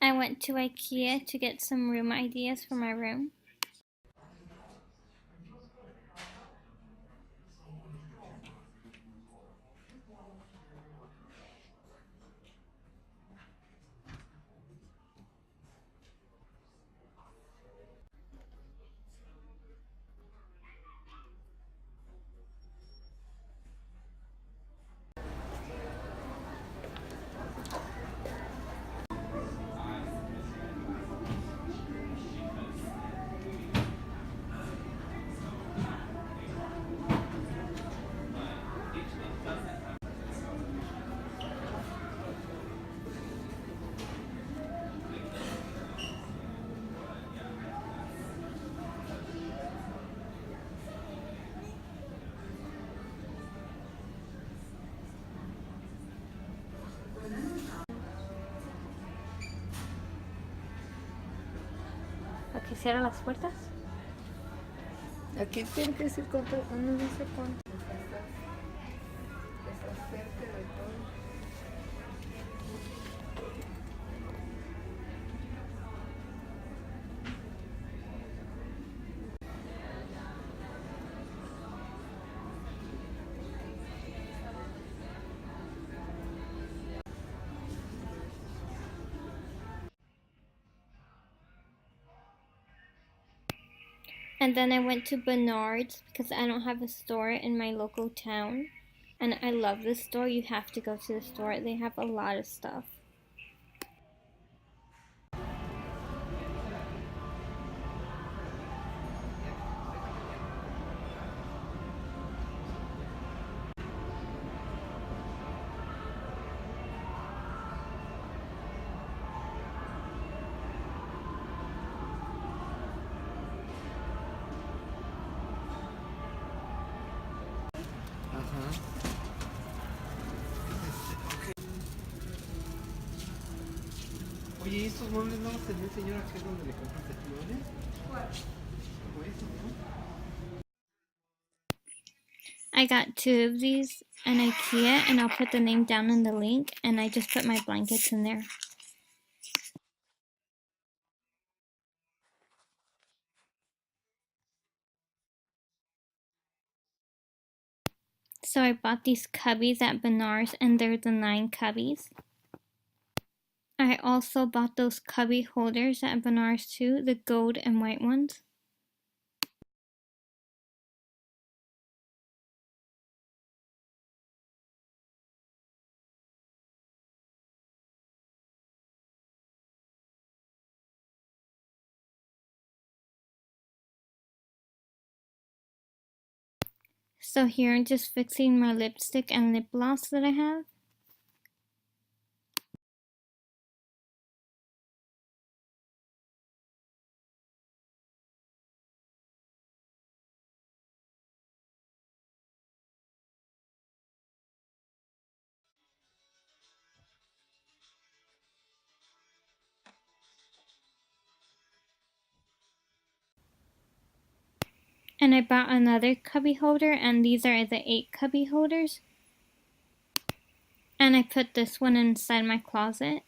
I went to Ikea to get some room ideas for my room. Ok, cierra las puertas. Aquí tiene que decir compra, no sé cuánto. Estás cerca de todo. And then I went to Menards because I don't have a store in my local town. And I love this store. You have to go to the store. They have a lot of stuff. Ajá. Oye, ¿y estos muebles no los tenía el señor aquí donde le compraste tu mueble? ¿Cuál? Como estos, ¿no? I got 2 of these in Ikea, and I'll put the name down in the link, and I just put my blankets in there. So I bought these cubbies at Menards, and they're the 9 cubbies. I also bought those cubby holders at Menards too, the gold and white ones. So here I'm just fixing my lipstick and lip gloss that I have. And I bought another cubby holder, and these are the 8 cubby holders. And I put this one inside my closet.